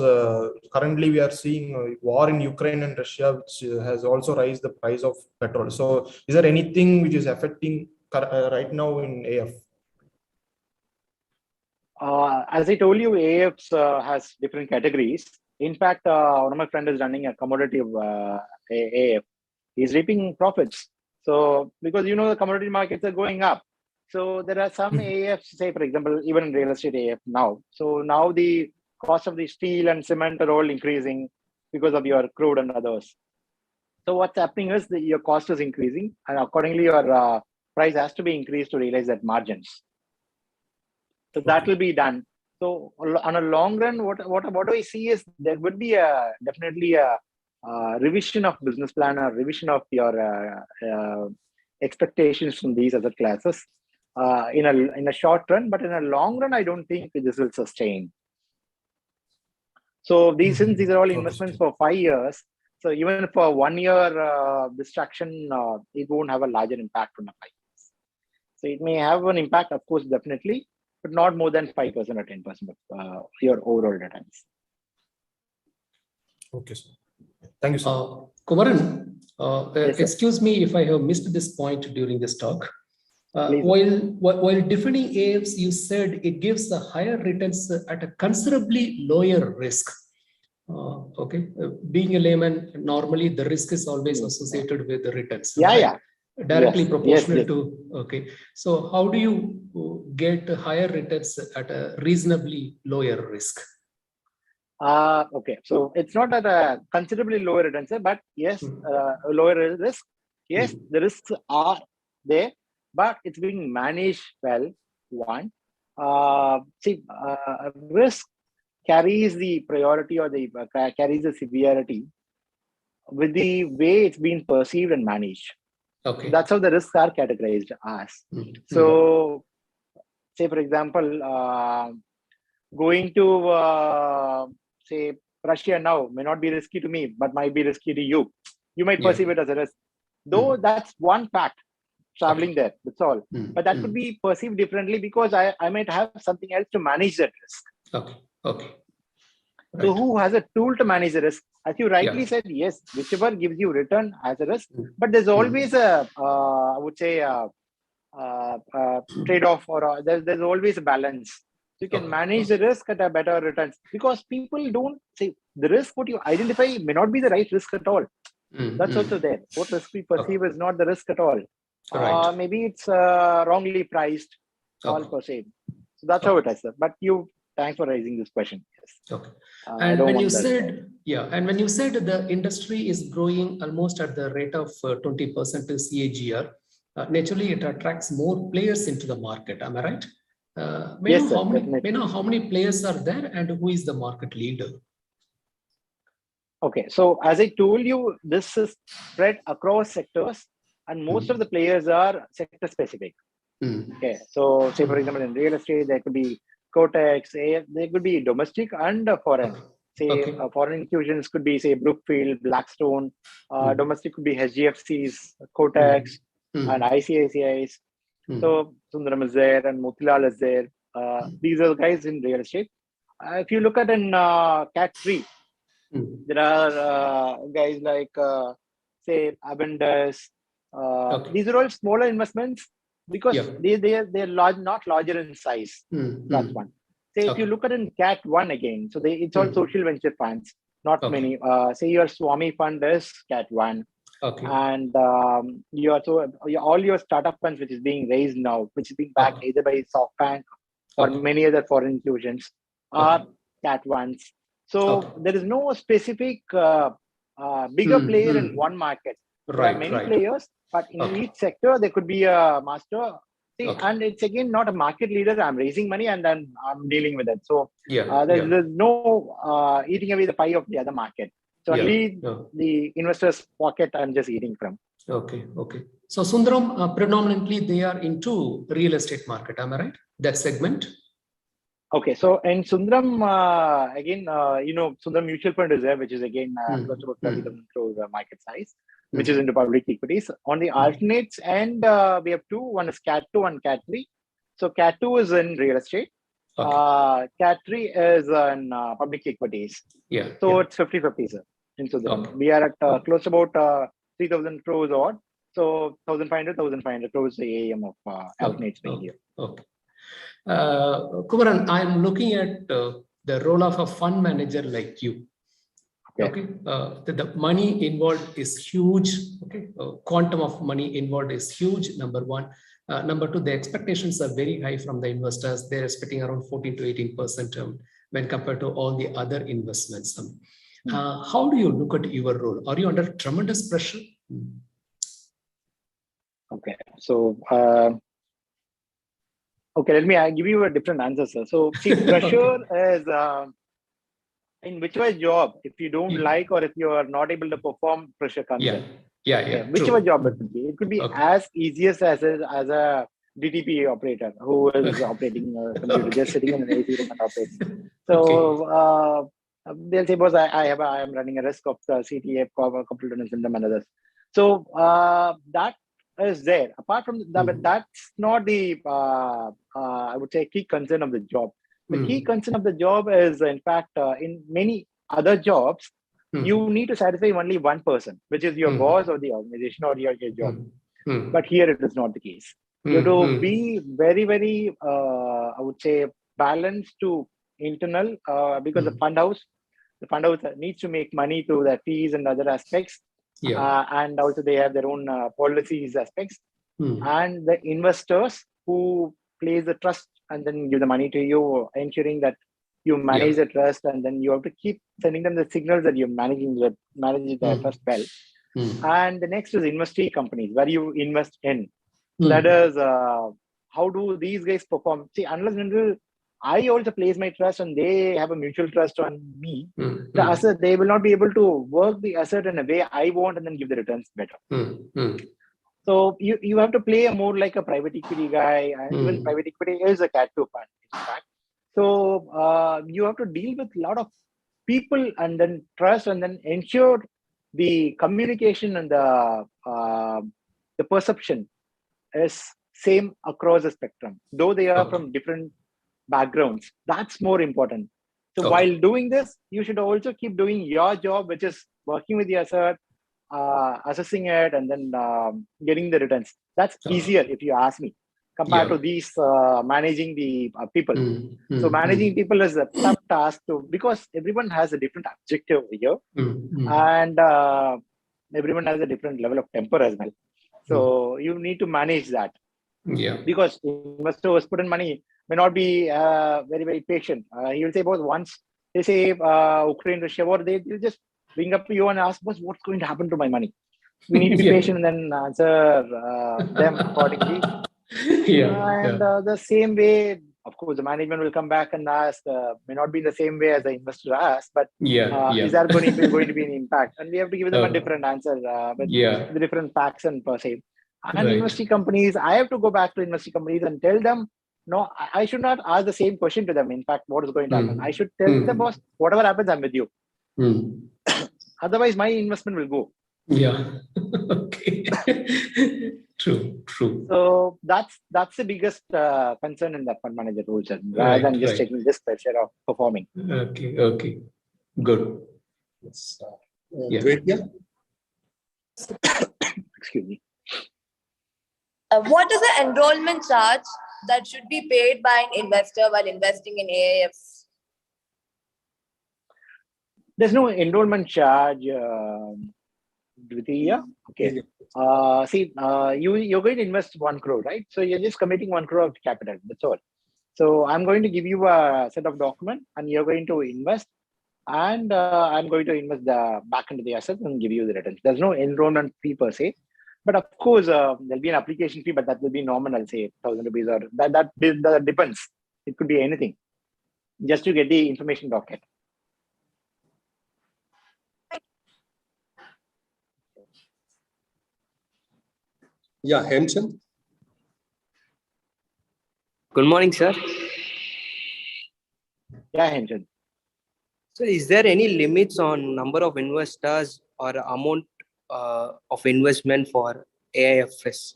currently we are seeing war in Ukraine and Russia, which has also raised the price of petrol. So, is there anything which is affecting right now in AF? As I told you, AFs has different categories. In fact, one of my friends is running a commodity AF. He's reaping profits. So, because the commodity markets are going up. So there are some AFs, say for example, even in real estate AF now. So now the cost of the steel and cement are all increasing because of your crude and others. So what's happening is your cost is increasing, and accordingly your price has to be increased to realize that margins. So that will be done. So on a long run, what I see is there would be definitely a revision of business plan or revision of your expectations from these other classes in a short run, but in a long run, I don't think this will sustain. So since these are all investments for 5 years, so even for 1 year distraction, it won't have a larger impact on the 5 years. So it may have an impact, of course, definitely, but not more than 5% or 10% of your overall returns. Okay, sir. Thank you, sir. Kumaran, Yes, excuse me if I have missed this point during this talk. While defining AFs, you said it gives the higher returns at a considerably lower risk. Okay, being a layman, normally the risk is always associated with the returns. Yeah. Directly proportional to. Okay, so how do you get higher returns at a reasonably lower risk? Okay, so it's not at a considerably lower returns, but yes, lower risk. Yes, the risks are there, but it's being managed well. One, risk carries the priority or carries the severity with the way it's been perceived and managed. Okay, that's how the risks are categorized as. So, say for example, going to say Russia now may not be risky to me, but might be risky to you. You might perceive it as a risk, though that's one fact. Traveling there, that's all. But that could be perceived differently because I might have something else to manage that risk. Okay. Right. So who has a tool to manage the risk? As you rightly said, yes, whichever gives you return as a risk, but there's always a, I would say, trade-off, or there's always a balance. So you can manage the risk at a better returns, because people don't say the risk what you identify may not be the right risk at all. That's also there. What risk we perceive is not the risk at all. Right. Maybe it's wrongly priced, all per se. So that's how it is. But thanks for raising this question. Yes. Okay. And when you said, when you said the industry is growing almost at the rate of 20% CAGR, naturally it attracts more players into the market. Am I right? May know how many players are there and who is the market leader? Okay, so as I told you, this is spread across sectors, and most of the players are sector specific. Okay, so say for example in real estate there could be Cotex, there could be domestic and foreign. Say foreign institutions could be say Brookfield, Blackstone. Domestic could be HDFCs, Cotex, and ICICIs. So Sundaram is there and Motilal is there. These are the guys in real estate. If you look at in Cat 3, there are guys like say Abundus. These are all smaller investments because they're large, not larger in size. That's one. Say if you look at in Cat 1 again, so it's all social venture funds, not many. Say your Swami fund is Cat 1. And all your startup funds which is being raised now, which is being backed either by SoftBank or many other foreign institutions, are Cat 1s. So there is no specific bigger player in one market. There are many players, but in each sector there could be a master. See, and it's again not a market leader. I'm raising money and then I'm dealing with it. So there's no eating away the pie of the other market. So only the investor's pocket I'm just eating from. Okay. So Sundaram, predominantly they are into real estate market. Am I right? That segment. Okay, so in Sundaram, again, Sundaram Mutual Fund is there, which is again close to about 30,000 crores market size, which is into public equities. On the alternates end, we have two. One is Cat 2 and Cat 3. So Cat 2 is in real estate. Cat 3 is in public equities. So it's 50-50, sir, in Sundaram. We are at close to about 3,000 crores odd. So 1,500 crores the AUM of alternates being here. Kumaran, I'm looking at the role of a fund manager like you. The money involved is huge. Quantum of money involved is huge. Number one. Number two, the expectations are very high from the investors. They're expecting around 14 to 18% when compared to all the other investments. How do you look at your role? Are you under tremendous pressure? Okay, so let me give you a different answer, sir. So see, pressure is in whichever job, if you don't like or if you are not able to perform, pressure comes in. Whichever job it could be. It could be as easiest as a DTP operator who is operating a computer, just sitting in an AC room and operating. So they'll say, boss, I am running a risk of CTA, computer syndrome and others. So that is there. Apart from that, but that's not the I would say key concern of the job. The key concern of the job is, in fact, in many other jobs, you need to satisfy only one person, which is your boss or the organization or your job. But here it is not the case. You have to be very, very, I would say, balanced to internal because the fund house needs to make money through their fees and other aspects. And also they have their own policies aspects. And the investors who place the trust and then give the money to you, ensuring that you manage the trust, and then you have to keep sending them the signals that you're managing the trust well. And the next is investee companies where you invest in. That is how do these guys perform? See, unless and until I also place my trust and they have a mutual trust on me, the asset, they will not be able to work the asset in a way I want and then give the returns better. So you have to play more like a private equity guy, and even private equity is a Cat 2 fund, in fact. So you have to deal with a lot of people and then trust and then ensure the communication and the perception is same across the spectrum, though they are from different backgrounds. That's more important. So while doing this, you should also keep doing your job, which is working with the asset, assessing it, and then getting the returns. That's easier, if you ask me, compared to these managing the people. So managing people is a tough task because everyone has a different objective here, and everyone has a different level of temper as well. So you need to manage that. Because investor who's put in money may not be very, very patient. He will say, boss, once they say Ukraine, Russia war, they'll just bring up to you and ask, boss, what's going to happen to my money? We need to be patient and then answer them accordingly. The same way, Of course, the management will come back and ask, may not be in the same way as the investor asks, but is there going to be an impact? And we have to give them a different answer with the different facts and per se. And university companies, I have to go back to university companies and tell them, no, I should not ask the same question to them. In fact, what is going to happen? I should tell them, boss, whatever happens, I'm with you. Otherwise, my investment will go. Yeah. Okay. True. So that's the biggest concern in the fund manager roles, rather than just taking this pressure of performing. Okay. Good. Yes. Vithya? Excuse me. What is the enrollment charge that should be paid by an investor while investing in AIFs? There's no enrollment charge, Vithya. Okay. You're going to invest 1 crore, right? So you're just committing 1 crore of capital. That's all. So I'm going to give you a set of documents, and you're going to invest, and I'm going to invest back into the assets and give you the returns. There's no enrollment fee per se, but of course there'll be an application fee, but that will be nominal, say 1,000 rupees, or that depends. It could be anything, just to get the information docket. Yeah, Hemchand. Good morning, sir. Yeah, Hemchand. So is there any limits on number of investors or amount of investment for AIFs?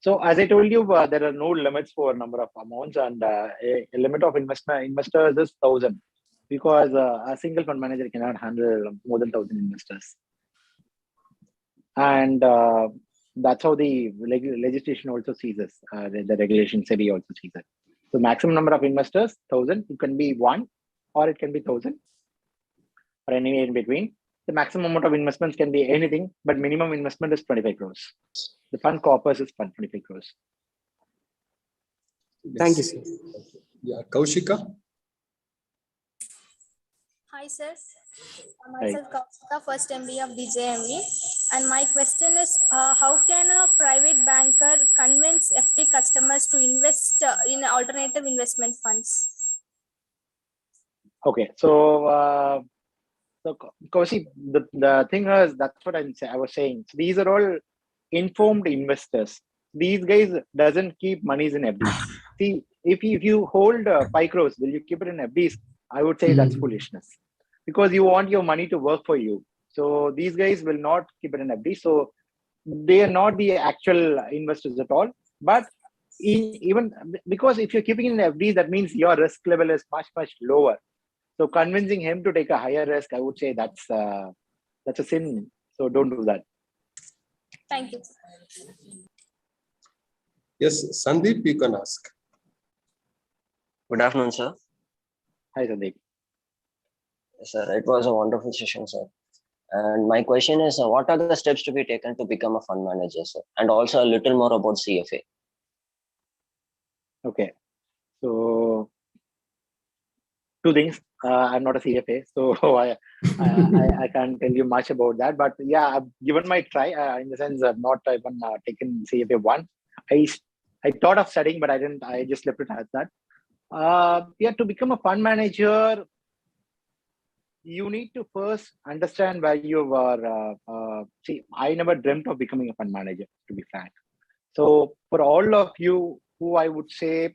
So as I told you, there are no limits for number of amounts, and a limit of investors is 1,000, because a single fund manager cannot handle more than 1,000 investors. And that's how the legislation also sees us. The regulation SEBI also sees it. So maximum number of investors, 1,000. It can be 1, or it can be 1,000, or anywhere in between. The maximum amount of investments can be anything, but minimum investment is 25 crores. The fund corpus is 25 crores. Yes. Thank you, sir. Yeah, Kaushika. Hi, sir. Myself, Kaushika, first MBA of DJME. And my question is, how can a private banker convince FD customers to invest in alternative investment funds? Okay, so Kaushik, the thing is, that's what I was saying. So these are all informed investors. These guys doesn't keep monies in FDs. See, if you hold 5 crores, will you keep it in FDs? I would say that's foolishness, because you want your money to work for you. So these guys will not keep it in FDs. So they are not the actual investors at all. But even because if you're keeping it in FDs, that means your risk level is much lower. So convincing him to take a higher risk, I would say that's a sin. So don't do that. Thank you. Yes, Sandeep, you can ask. Good afternoon, sir. Hi, Sandeep. Yes, sir, it was a wonderful session, sir. And my question is, what are the steps to be taken to become a fund manager, sir? And also a little more about CFA. Okay. So 2 things. I'm not a CFA, so I can't tell you much about that. But yeah, I've given my try. In the sense, I've not even taken CFA 1. I thought of studying, but I didn't. I just left it as that. To become a fund manager, you need to first understand where you are. See, I never dreamt of becoming a fund manager, to be frank. So for all of you who I would say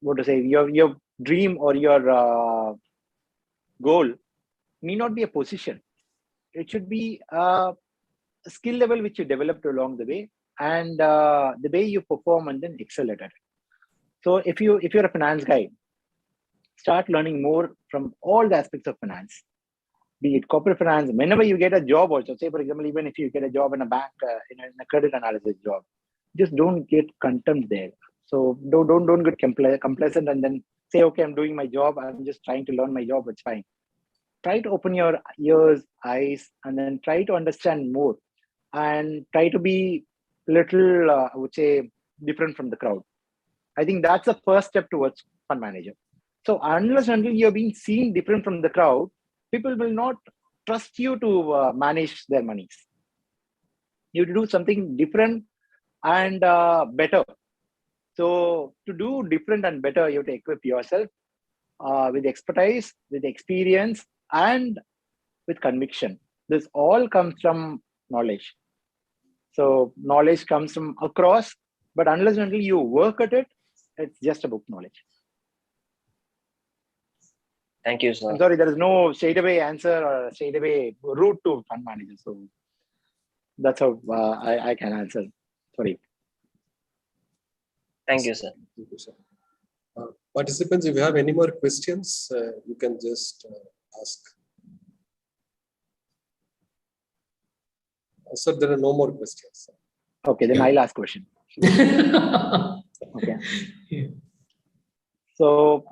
your dream or your goal may not be a position. It should be a skill level which you developed along the way, and the way you perform and then excel at it. So if you're a finance guy, start learning more from all the aspects of finance, be it corporate finance. Whenever you get a job also, say for example, even if you get a job in a bank, in a credit analysis job, just don't get contempt there. So don't get complacent and then say, okay, I'm doing my job, I'm just trying to learn my job, it's fine. Try to open your ears, eyes, and then try to understand more, and try to be little, I would say, different from the crowd. I think that's the first step towards fund manager. So unless until you're being seen different from the crowd, people will not trust you to manage their monies. You do something different and better. So to do different and better, you have to equip yourself with expertise, with experience, and with conviction. This all comes from knowledge. So knowledge comes from across, but unless and until you work at it, it's just a book knowledge. Thank you, sir. I'm sorry, there is no straightaway answer or straightaway route to fund manager. So that's how I can answer. Sorry. Thank you, sir. Thank you, sir. Participants, if you have any more questions, you can just ask. Sir, there are no more questions. Okay, then I'll ask question. Okay. So,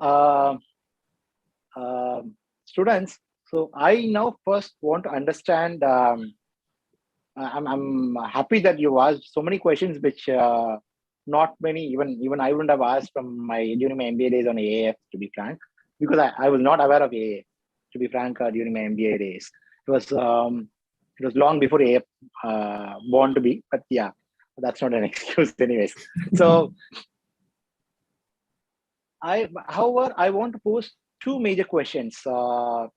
students, so I now first want to understand. I'm happy that you asked so many questions, which not many, even I wouldn't have asked from during my MBA days on AAF, to be frank, because I was not aware of AA, to be frank, during my MBA days. It was long before AAF born to be, but yeah, that's not an excuse anyways. So however, I want to pose two major questions. I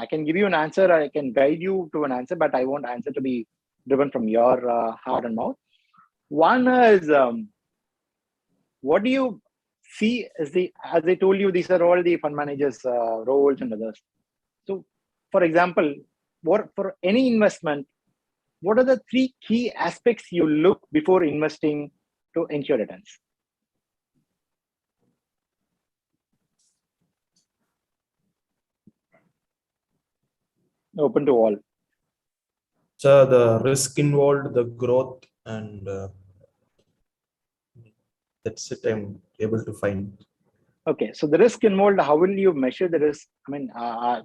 can give you an answer, or I can guide you to an answer, but I want answer to be driven from your heart and mouth. One is, what do you see as as I told you, these are all the fund managers' roles and others. So, for example, for any investment, what are the three key aspects you look before investing to ensure returns? Open to all. So the risk involved, the growth, and that's it. I'm able to find. Okay, so the risk involved, how will you measure the risk? How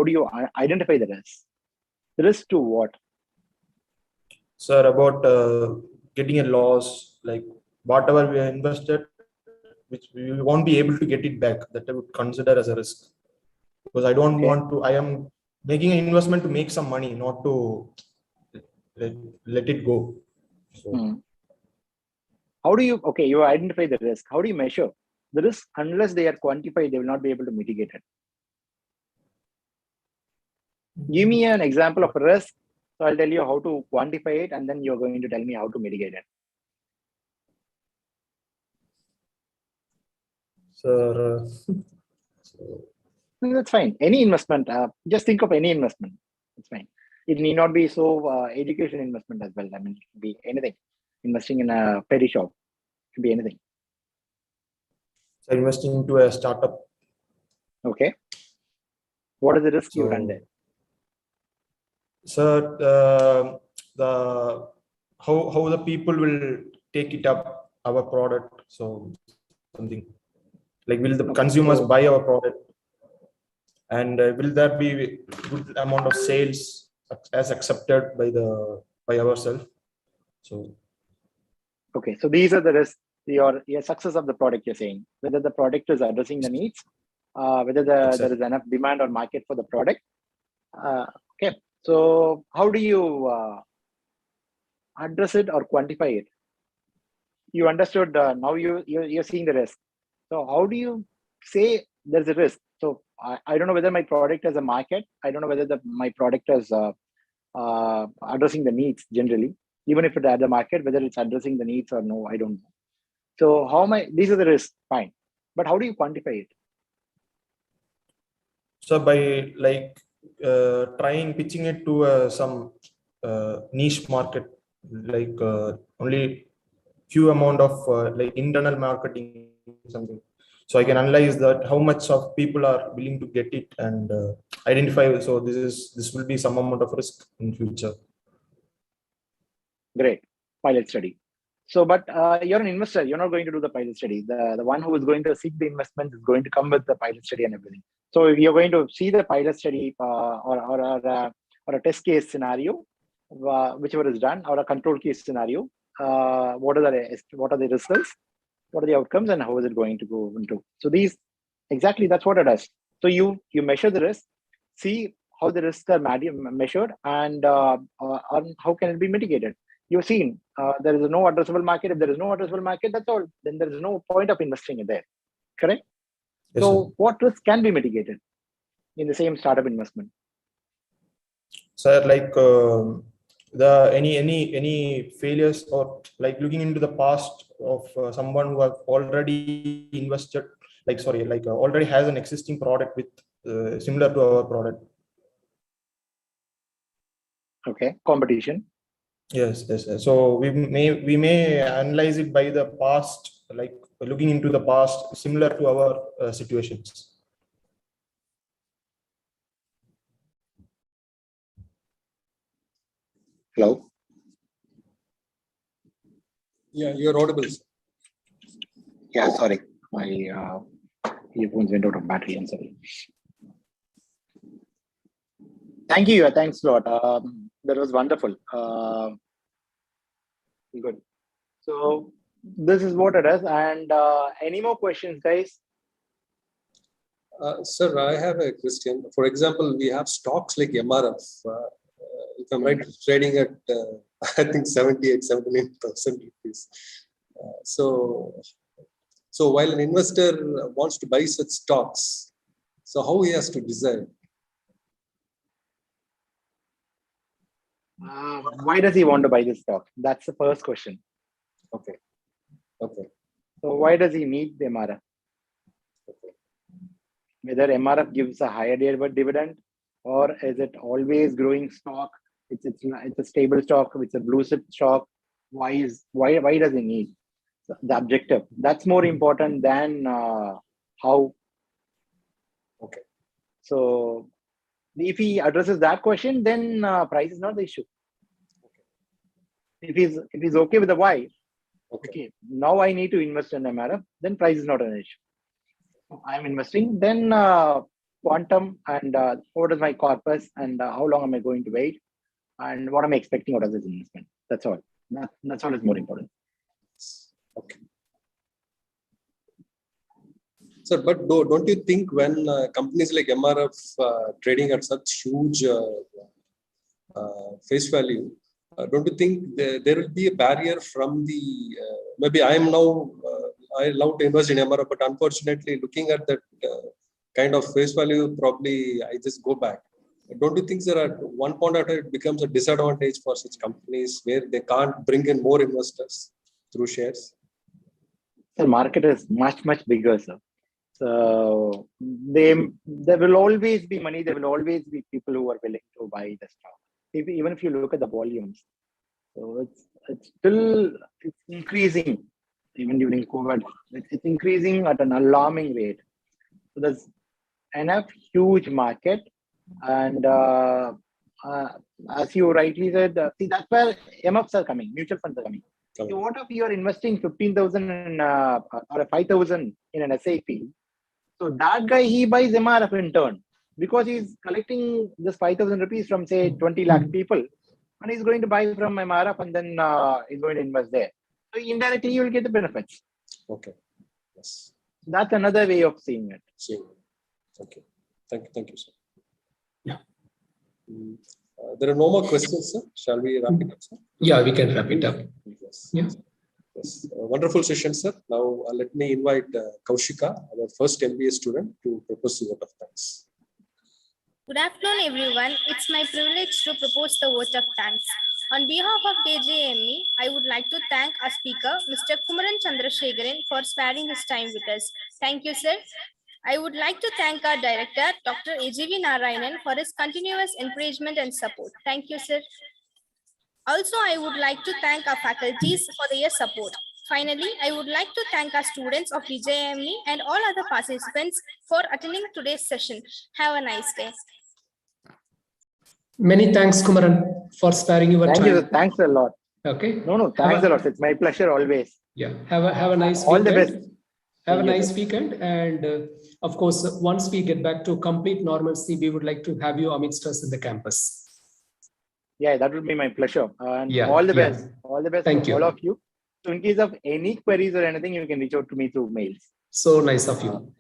do you identify the risk? The risk to what? Sir, about getting a loss, like whatever we have invested, which we won't be able to get it back, that I would consider as a risk. Because I don't want to, I am making an investment to make some money, not to let it go. So, how do you, you identify the risk. How do you measure the risk? Unless they are quantified, they will not be able to mitigate it. Give me an example of a risk. So I'll tell you how to quantify it, and then you're going to tell me how to mitigate it. Sir, that's fine. Any investment, just think of any investment. It's fine. It need not be so education investment as well. I mean, it can be anything. Investing in a petty shop, it can be anything. So investing into a startup. Okay. What is the risk you run there? So how the people will take it up, our product. So something like, will the consumers buy our product, and will there be good amount of sales as accepted by ourselves? So okay, so these are the risks. Your success of the product, you're saying whether the product is addressing the needs, whether there is enough demand or market for the product. Okay, so how do you address it or quantify it? You understood. Now you're seeing the risk. So how do you say there's a risk? So I don't know whether my product has a market. I don't know whether my product is addressing the needs generally. Even if it has a market, whether it's addressing the needs or no, I don't know. So these are the risks, fine. But how do you quantify it? So by pitching it to some niche market, like only few amount of internal marketing, something. So I can analyze that how much of people are willing to get it and identify. So this will be some amount of risk in future. Great, pilot study. So, but you're an investor. You're not going to do the pilot study. The one who is going to seek the investment is going to come with the pilot study and everything. So, if you're going to see the pilot study or a test case scenario, whichever is done, or a control case scenario, what are the results, what are the outcomes, and how is it going to go into? So that's what it does. So you measure the risk, see how the risks are measured, and how can it be mitigated. you've seen there is no addressable market. If there is no addressable market, that's all. Then there is no point of investing in there. Correct? Yes, So what risk can be mitigated in the same startup investment? sir, like the any failures, or like looking into the past of someone who have already invested, already has an existing product with similar to our product. Okay, competition. Yes. So we may analyze it by the past, like looking into the past similar to our situations. Hello. Yeah, you're audible, sir. Yeah, sorry, my earphones went out of battery. I'm sorry. Thank you. Thanks a lot. That was wonderful. Good. So this is what it is. And any more questions, guys? Sir, I have a question. For example, we have stocks like MRF. If I'm right, trading at I think 78,000-79,000 rupees. So while an investor wants to buy such stocks, so how he has to decide? Why does he want to buy this stock? That's the first question. Okay. So why does he need the MRF? Okay. Whether MRF gives a higher dividend, or is it always growing stock? It's a stable stock. It's a blue chip stock. Why does he need the objective? That's more important than how. Okay. So if he addresses that question, then price is not the issue. Okay. If he's okay with the why, okay, now I need to invest in MRF, then price is not an issue. I'm investing, then quantum and what is my corpus, and how long am I going to wait, and what am I expecting out of this investment. That's all. That's all is more important. Okay. Sir, but don't you think when companies like MRF trading at such huge face value, don't you think there will be a barrier from the, maybe I love to invest in MRF, but unfortunately looking at that kind of face value, probably I just go back. Don't you think that at one point after it becomes a disadvantage for such companies where they can't bring in more investors through shares? The market is much bigger, sir. So there will always be money. There will always be people who are willing to buy the stock. Even if you look at the volumes, so it's increasing. Even during COVID, it's increasing at an alarming rate. So there's enough huge market, and as you rightly said, see, that's where MFs are coming, mutual funds are coming. So what if you are investing 15,000 or 5,000 in an SIP? So that guy, he buys MRF in turn, because he's collecting this 5,000 rupees from, say, 20 lakh people, and he's going to buy from MRF, and then he's going to invest there. So indirectly, you will get the benefits. Okay. Yes. That's another way of seeing it. Okay. Thank you, sir. Yeah. There are no more questions, sir. Shall we wrap it up, sir? Yeah, we can wrap it up. Yes. Yeah. Yes. Wonderful session, sir. Now let me invite Kaushika, our first MBA student, to propose the vote of thanks. Good afternoon, everyone. It's my privilege to propose the vote of thanks. On behalf of JJME, I would like to thank our speaker, Mr. Kumaran Chandrasekaran, for sparing his time with us. Thank you, sir. I would like to thank our director, Dr. AGV Narayanan, for his continuous encouragement and support. Thank you, sir. Also, I would like to thank our faculties for their support. Finally, I would like to thank our students of DJME and all other participants for attending today's session. Have a nice day. Many thanks, Kumaran, for sparing your time. Thank you. Thanks a lot. Okay. No, thanks a lot. It's my pleasure always. Yeah. Have a nice all weekend. The best. Have a nice weekend. And of course, once we get back to complete normalcy, we would like to have you amidst us in the campus. Yeah, that would be my pleasure. And all the best. All the best Thank to you. all of you. So in case of any queries or anything, you can reach out to me through mails. So nice of you.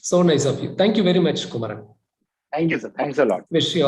So nice of you. Thank you very much, Kumaran. Thank you, sir. Thanks a lot. Wish you all